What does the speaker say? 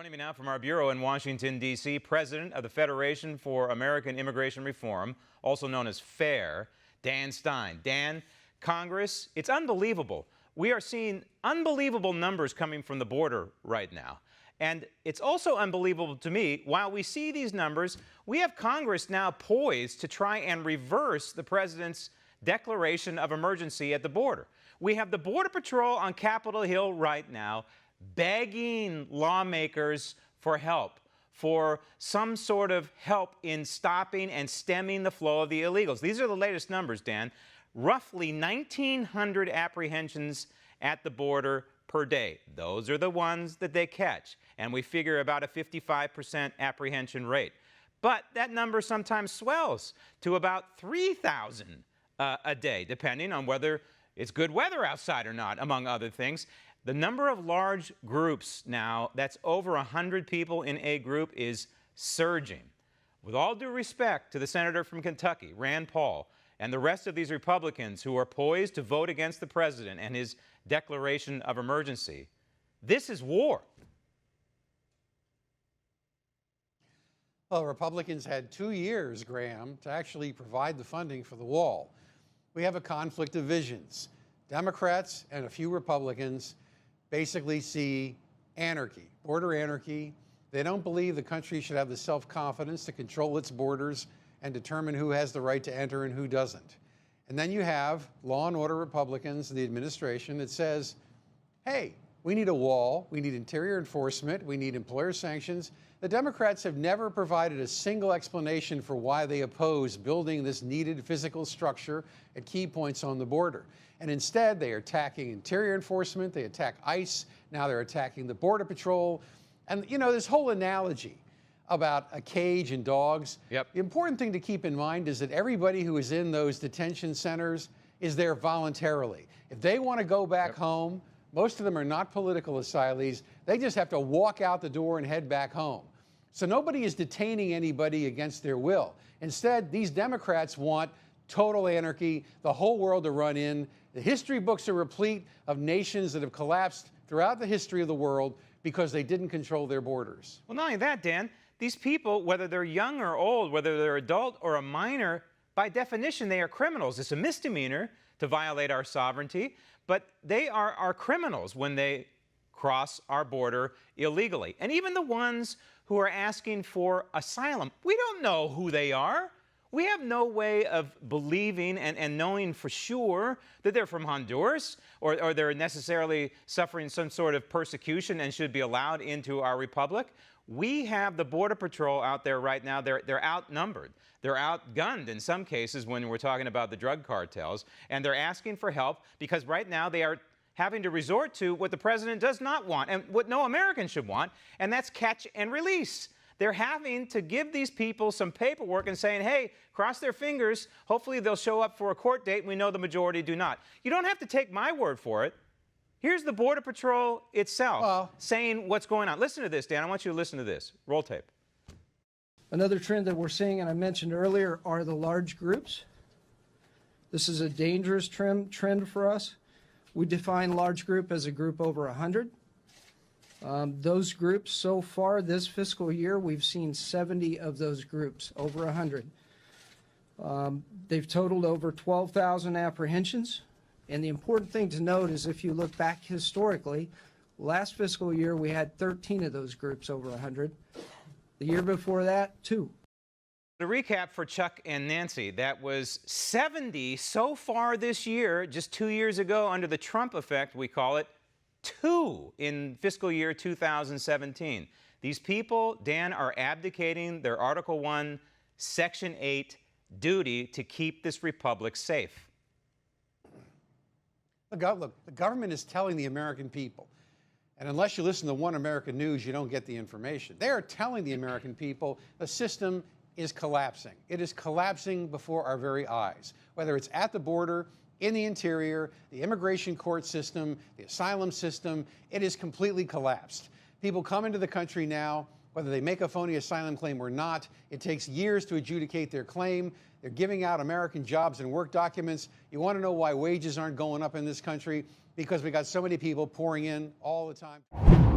Joining me now from our bureau in Washington, D.C., President of the Federation for American Immigration Reform, also known as FAIR, Dan Stein. Dan, Congress, it's unbelievable. We are seeing unbelievable numbers coming from the border right now. And it's also unbelievable to me, while we see these numbers, we have Congress now poised to try and reverse the president's declaration of emergency at the border. We have the Border Patrol on Capitol Hill right now begging lawmakers for help, for some sort of help in stopping and stemming the flow of the illegals. These are the latest numbers, Dan. Roughly 1,900 apprehensions at the border per day. Those are the ones that they catch. And we figure about a 55% apprehension rate. But that number sometimes swells to about 3,000 a day, depending on whether it's good weather outside or not, among other things. The number of large groups now, that's over 100 people in a group, is surging. With all due respect to the senator from Kentucky, Rand Paul, and the rest of these Republicans who are poised to vote against the president and his declaration of emergency, this is war. Well, Republicans had 2 years, Graham, to actually provide the funding for the wall. We have a conflict of visions. Democrats and a few Republicans basically see anarchy, border anarchy. They don't believe the country should have the self-confidence to control its borders and determine who has the right to enter and who doesn't. And then you have law and order Republicans in the administration that says, hey, we need a wall, we need interior enforcement, we need employer sanctions. The Democrats have never provided a single explanation for why they oppose building this needed physical structure at key points on the border. And instead, they are attacking interior enforcement, they attack ICE, now they're attacking the Border Patrol. And, you know, this whole analogy about a cage and dogs. Yep. The important thing to keep in mind is that everybody who is in those detention centers is there voluntarily. If they want to go back home, most of them are not political asylees. They just have to walk out the door and head back home. So nobody is detaining anybody against their will. Instead, these Democrats want total anarchy, the whole world to run in. The history books are replete of nations that have collapsed throughout the history of the world because they didn't control their borders. Well, not only that, Dan, these people, whether they're young or old, whether they're adult or a minor, by definition, they are criminals. It's a misdemeanor to violate our sovereignty, but they are criminals when they cross our border illegally. And even the ones who are asking for asylum, we don't know who they are. We have no way of believing and knowing for sure that they're from Honduras or they're necessarily suffering some sort of persecution and should be allowed into our republic. We have the Border Patrol out there right now. They're outnumbered. They're outgunned in some cases when we're talking about the drug cartels. And they're asking for help because right now they are having to resort to what the president does not want and what no American should want, and that's catch and release. They're having to give these people some paperwork and saying, hey, cross their fingers. Hopefully they'll show up for a court date. We know the majority do not. You don't have to take my word for it. Here's the Border Patrol itself saying what's going on. Listen to this, Dan. I want you to listen to this. Roll tape. Another trend that we're seeing, and I mentioned earlier, are the large groups. This is a dangerous trend for us. We define large group as a group over 100. Those groups so far this fiscal year, we've seen 70 of those groups, over 100. They've totaled over 12,000 apprehensions. And the important thing to note is if you look back historically, last fiscal year we had 13 of those groups over 100. The year before that, 2. To recap for Chuck and Nancy, that was 70 so far this year. Just 2 years ago, under the Trump effect, we call it, 2 in fiscal year 2017. These people, Dan, are abdicating their Article 1, Section 8 duty to keep this republic safe. Look, the government is telling the American people, and unless you listen to One American News, you don't get the information. They are telling the American people the system is collapsing. It is collapsing before our very eyes, whether it's at the border, in the interior, the immigration court system, the asylum system. It is completely collapsed. People come into the country now, whether they make a phony asylum claim or not. It takes years to adjudicate their claim. They're giving out American jobs and work documents. You want to know why wages aren't going up in this country? Because we got so many people pouring in all the time.